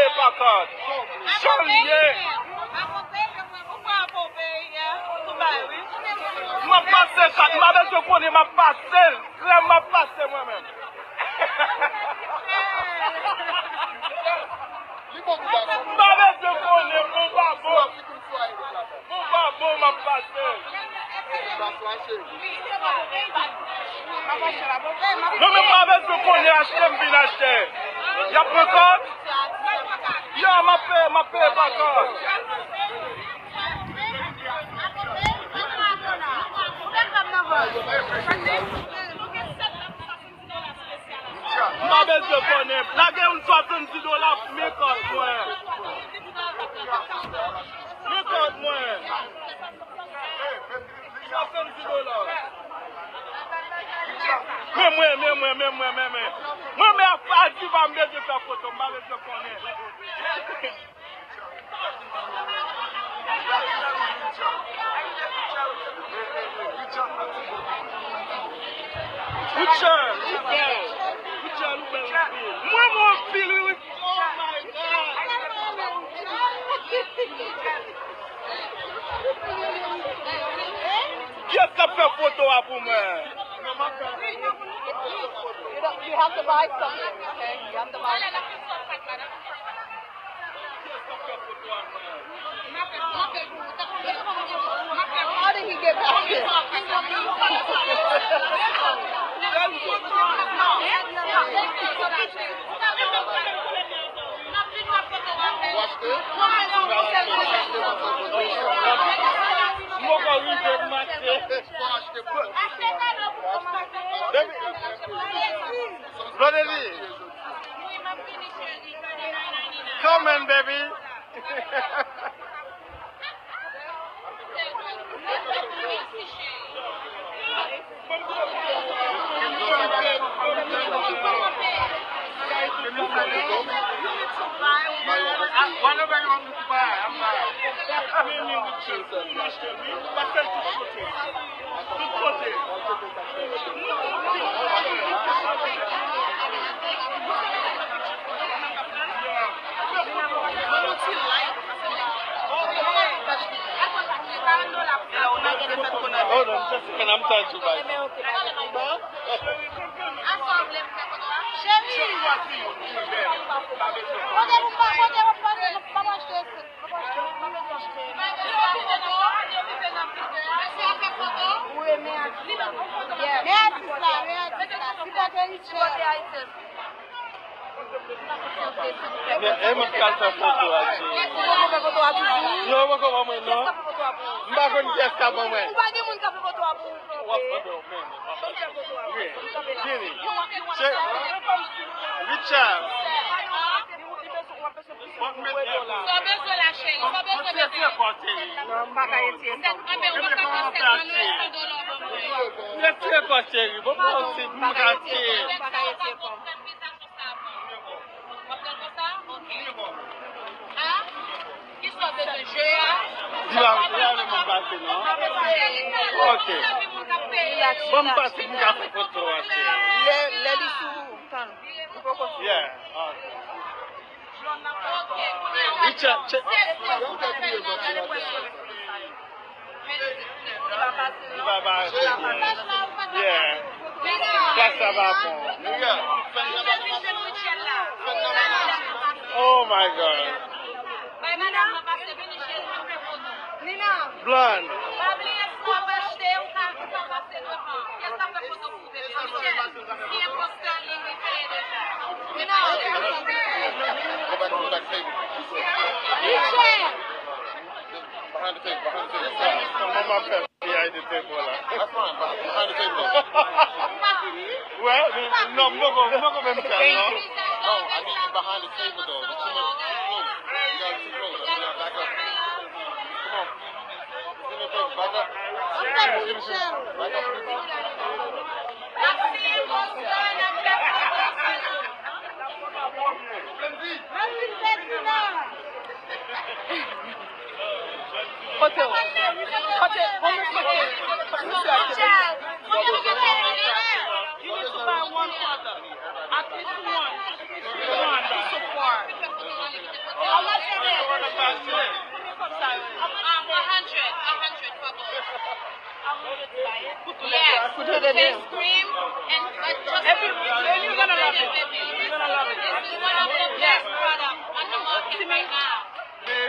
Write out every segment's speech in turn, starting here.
paye par carte. Chalier. Ma passe, ma belle, je connais ma passe. Ma passe moi-même. Ma belle, je connais mon babo. Mon babo m'a passé. Non, mais ma belle, je connais acheter, je viens acheter. Il y a peu de code? Il y a ma paix par code. Ma belle, je connais. La gueule, $70 pour mes codes, moi. Mes codes, moi. $70. Mais moi, tu vas me dire de faire photo, ma belle, je connais. Rutchelle, moi, mon fil, oh my God. Qui est-ce qui a fait photo pour moi? You have to buy something, okay? You have to buy something. How did he get back here? Blondedy. Koman, baby. Hold on, just a second, I'm trying to buy. Ema kalsa foto aji. Yo wako ba mwen no. Mba kon geska ba mwen. Gini. Richard. Ok. Bon passe pour faire photo. Yeah. Richard, check. Yeah. Ça va bon. Oh my God. Blonde. Behind the table. Behind the table. That's fine, behind the table. Well, no, I'm not going to tell you. No, I need you behind the table, though. It's too much close. You got too close. You got to back up. Come on. Give me a break. Back up. Back up. Hotel. You need to buy one other. At least one. So far. to the face nail. cream and just You're gonna love it. You're gonna love it. This is one of the best products on the market right now. The thing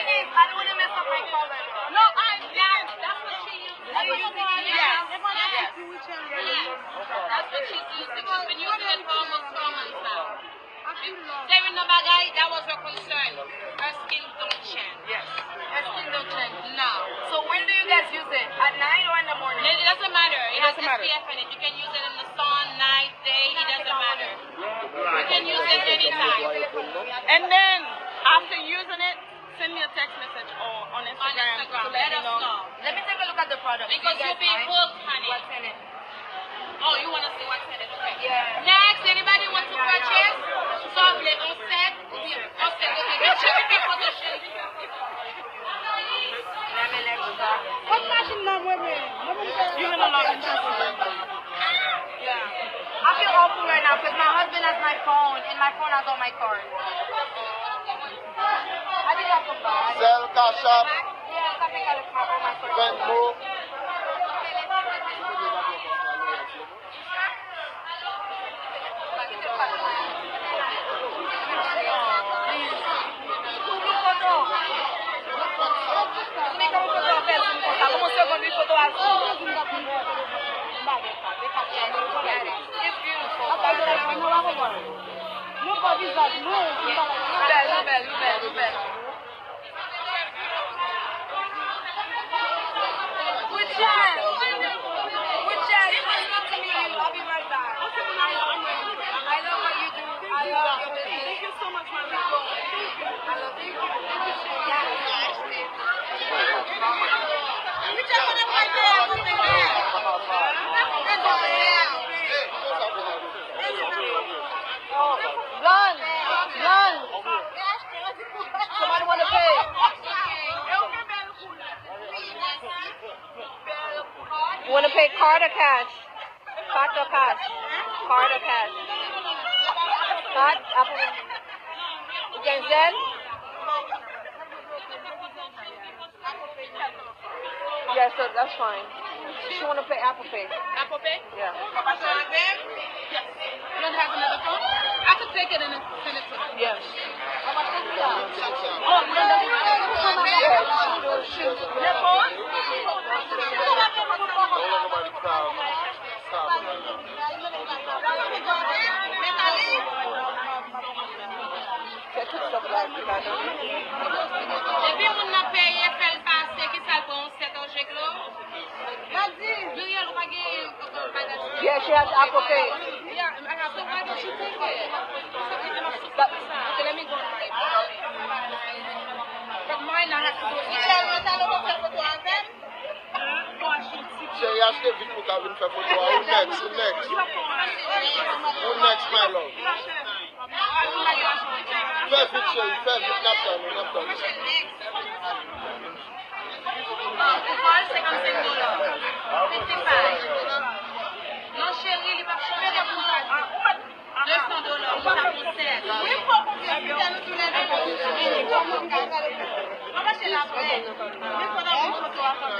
is, I don't want to mess up my color. No, that's what she uses. Yes. That's what she's using. She's been using it for almost 4 months now. Saving the bagay, that was her concern. Her skin don't change. Yes. Her skin don't change. No. So when do you guys use it? At night or in the morning? It doesn't matter. It has SPF in it. You can use it in the sun, night, day. It doesn't matter. You can use it anytime. And then, after using it, send me a text message or on Instagram, to let us me know. Let me take a look at the product. Because you'll be hooked, honey. What's in it? Oh, you want to see what's in it? Okay. Yeah. Next, anybody want to purchase? Sobre, on set. Okay. Make sure you be photoshoot. What machine now, women? You're gonna love it. Yeah. I feel awful right now because my husband has my phone and my phone has all my cards. I think I forgot. Sell, cash up, Yes, I think I left all my cards. manbo. I'll be right back. I love what you do. I love your business. Thank you so much, my people. I love you. Run! Somebody want to pay? You want to pay card or cash? Card or cash? Card or cash? Card? You can send? Yeah, so that's fine. She want to pay Apple Pay. Apple Pay? Yeah. Yes. You don't have another phone? I could take it and send it to her. Yes. Oh, no. Your phone? Depuis qu'on a payé, fait le passé, qui ça bon, c'est un chèque là? Yeah, she has Apple Pay. Yeah, so why don't you take it? Okay, let me go on my but mine I have to do it. Chérie, achetez vite pour qu'elle vienne faire photo. Who next? Who next, my love? Fais vite, chérie, fais vite. Nap down. Pourquoi c'est comme $5? 55. Non chérie, il va changer de couleur. $200, ça concerne. Oui, pour combien? Comment c'est la vraie? Il faut avoir une photo à faire.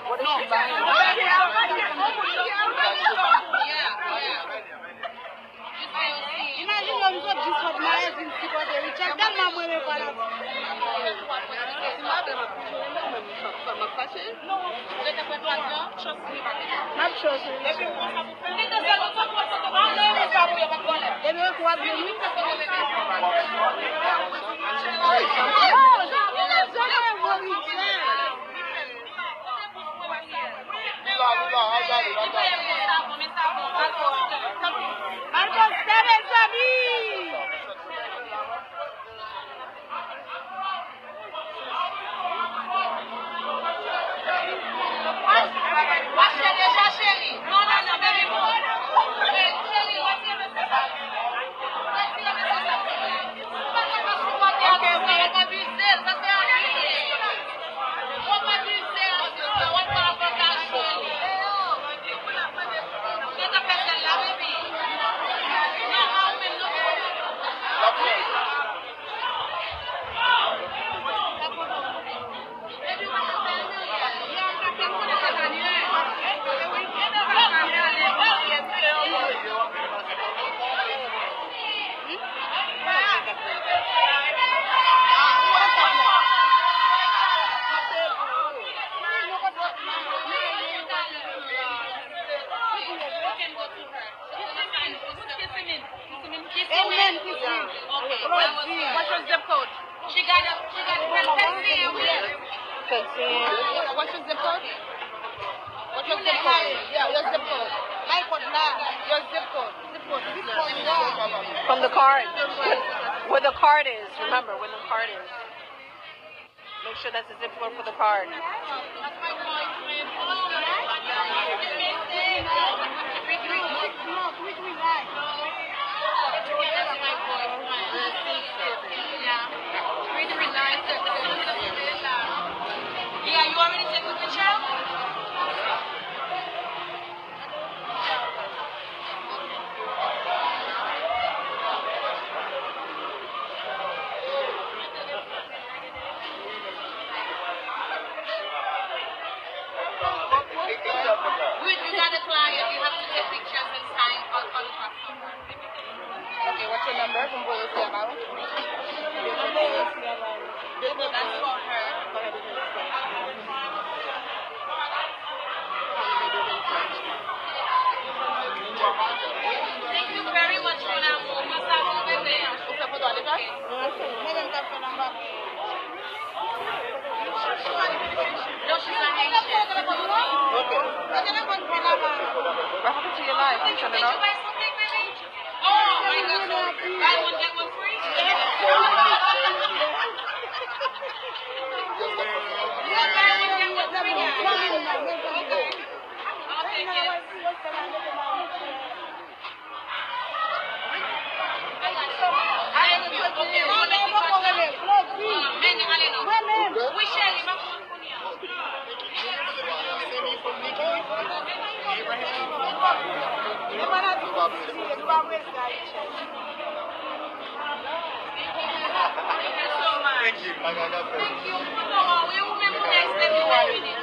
What is she buying? Imagine l'homme qui dit qu'on m'a dit une petite côté, il tient tellement moins de voilà. Not sure. Non, baby. Chérie, what's your message? Okay. What's your zip code? She got Ferdinand with. What's your zip code? What's your zip code? Yeah, your zip code. Your zip code. From the card. Where the card is. Remember, where the card is. Make sure that's the zip code for the card. That's my boyfriend. That's my boyfriend. Yeah. 339. Yeah, you already took the picture? You got a client, you have to take pictures and sign all the passport. Okay, what's your number? From where is the amount? That's for her. Thank you very much, mon amour. Nous savons bébé. Usted puede aliviar. No, she's not Haitian. What happened to your life? Did you buy something, baby? Oh, my God. So buy one, get one free? Thank you. Thank you. No, we will remember next time you are with it.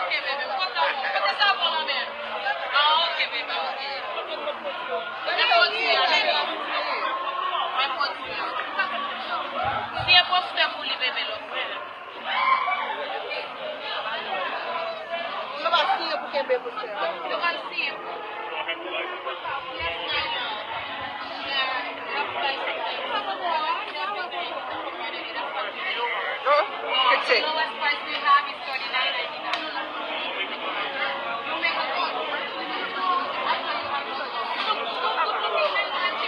Okay, baby. What is up, mon ami? Ah, okay, baby. Okay. Si è posto a pulire, baby, lo Não vai ser porque é bem você. You can see him. Fix it. The lowest price we have is $39.99. You make a call.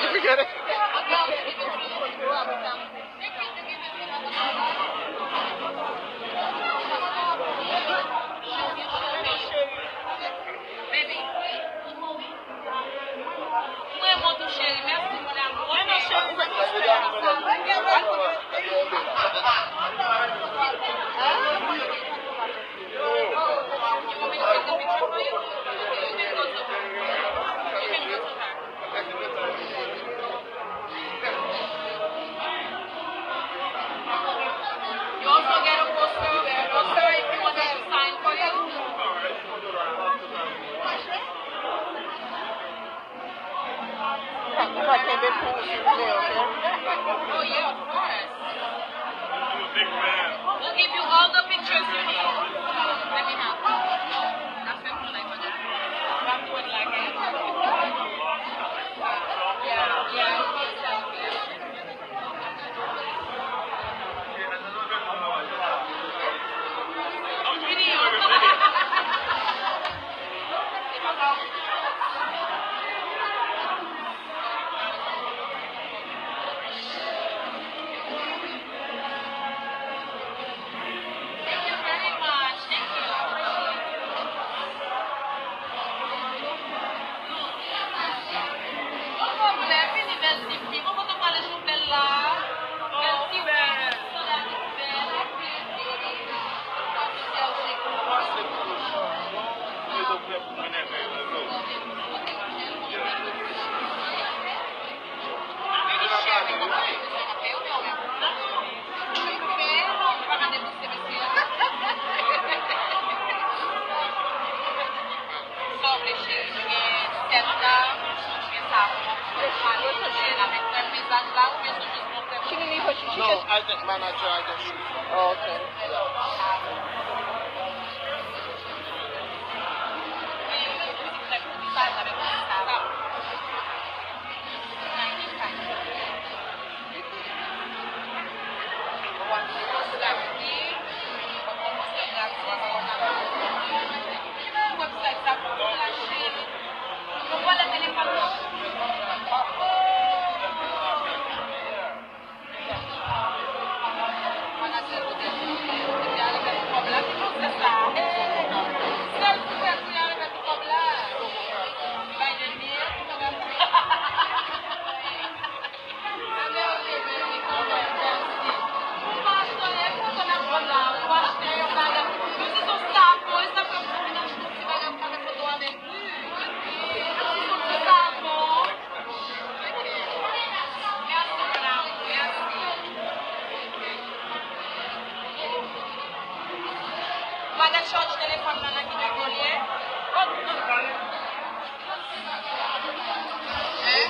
You forget it? Baby. Moi, mon tout chéri, merci mon amour. Moi, non, chéri, you also get a poster if you want us to sign for you. If I can't be cool, she's there, okay? Oh yeah, of course. Big man. We'll give you all the pictures you need. Let me have. That's what I like for that. That's what I like it. Yeah. Thank you very much. Thank you. No, I think manager, I can shoot. Oh, okay. Yeah. avec ça.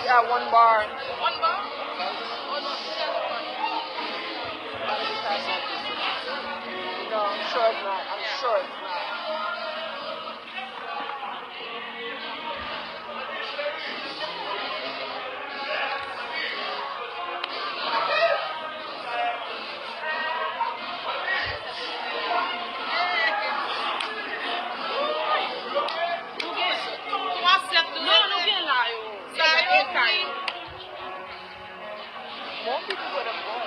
Yeah, one bar. One bar? No, I'm sure it's not. I'm sure it's not. More people would have bought.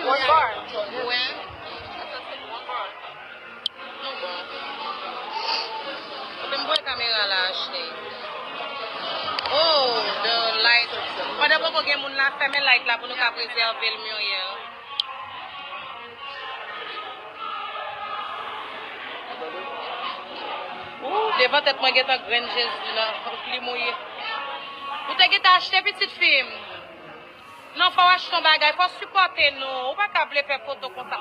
One bar. Oh, the light. Pada poko gen moun la ferme light la pou nou ka preserve l muriel. Devant tête moi geta graine Jésus là, pli mouillé. Ou te geta acheter petite fille. Non, faut acheter ton bagage, faut supporter nous. Ou pas qu'à vouloir faire photo comme ça.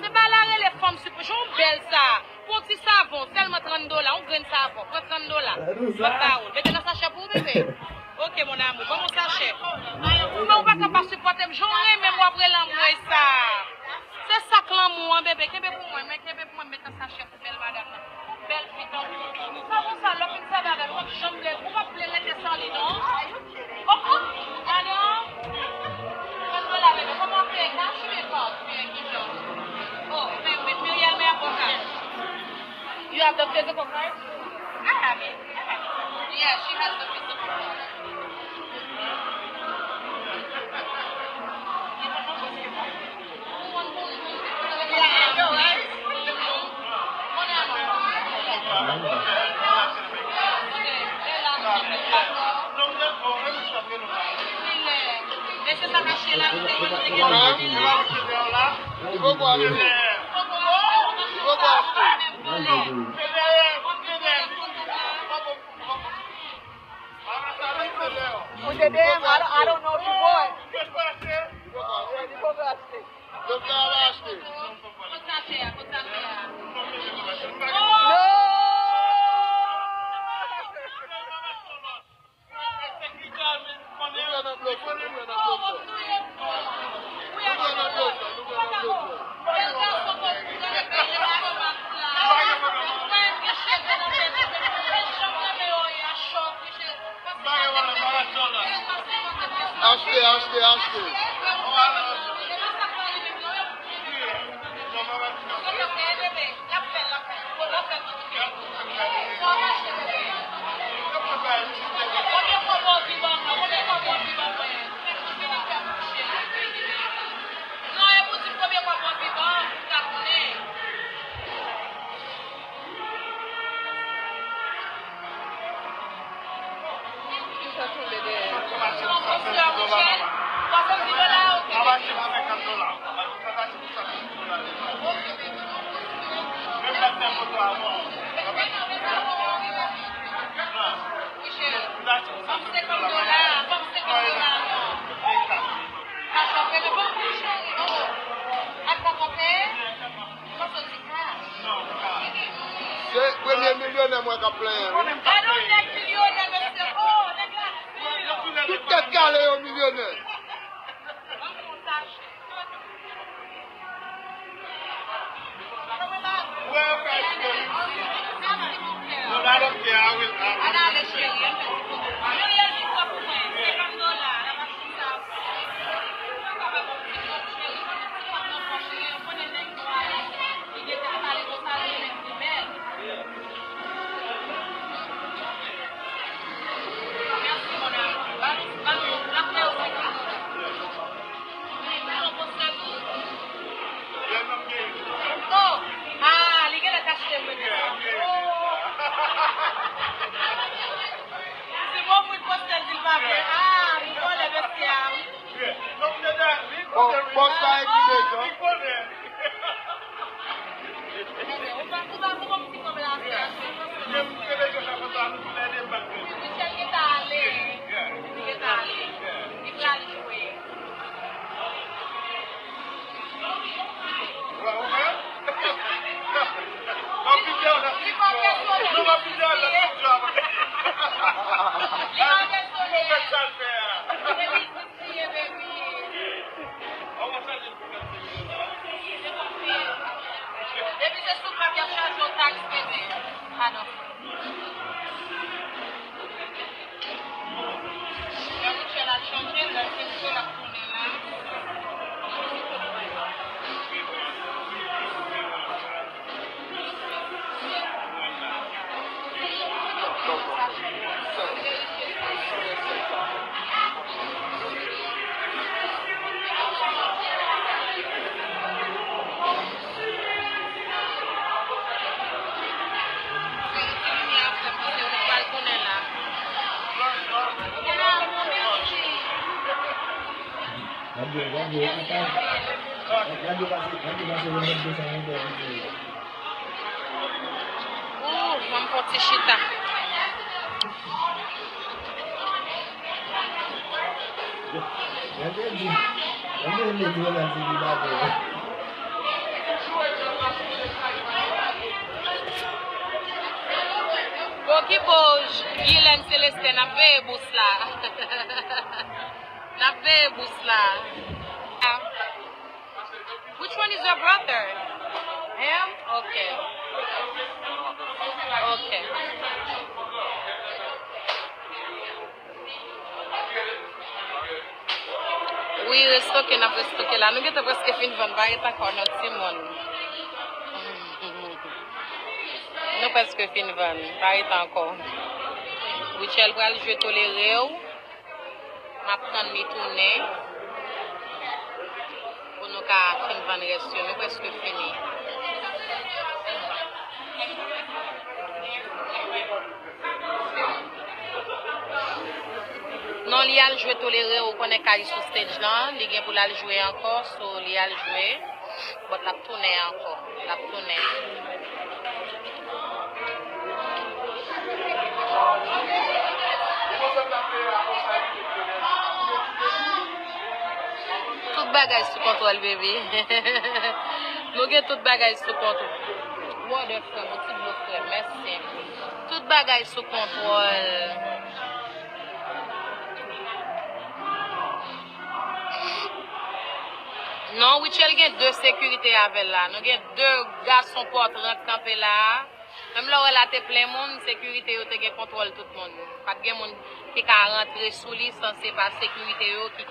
C'est pas là les femmes supportent. J'en belle ça. Pour petit savon, seulement $30. On graine savon, pour $30. Pas mettez dans sachet pour bébé. OK mon amour, comment sachet? Mais on pas capable supporter. J'en ai même après l'amour ça. C'est ça que l'amour bébé, qu'est pour moi, mais qu'est pour moi mettre dans sachet pour belle madame. Belle fille donc. Comment ça l'homme ça va avec moi chambre, on va pleurer des sans les dents. Oh, alors you have the physical card? I have it. Yeah, she has the physical card. Yeah, I know, right? Laissez ça cacher là. Il faut boire. Il faut boire. I don't know if you bought. Achetez. C'est le premier millionnaire moi qui a plein. calé au millionnaire. Vamos poti chita. Boki boj, Gilen Celeste na ve bous la. Na ve bous la. Which one is your brother? Him? Okay. Okay. Oui, restocké na restocké là. Nous avons presque fini de vendre encore notre Simon. Nous presque fini de vendre encore. Rutchelle va jouer toléré. Ma prendre mes tournées. Pour nous faire fin de vendre reste. Nous presque fini. Non, il y a le jouer toléré ou qu'on est caillé sur stage là, il y a pour la jouer encore, so il y a le jouer, mais la tourner encore, la tourner. Tout bagage sous contrôle, bébé. Nous avons tout bagage sous contrôle. Moi, de frère, mon petit beau frère, merci. Tout bagage sous contrôle. Non, Rutchelle, il y a deux sécurités avec là. Nous avons deux garçons pour rentrer camper là. Même là où elle a été plein de monde, sécurité, il y a contrôle tout le monde. Pas de monde qui a rentré sous lui sans c'est pas sécurité qui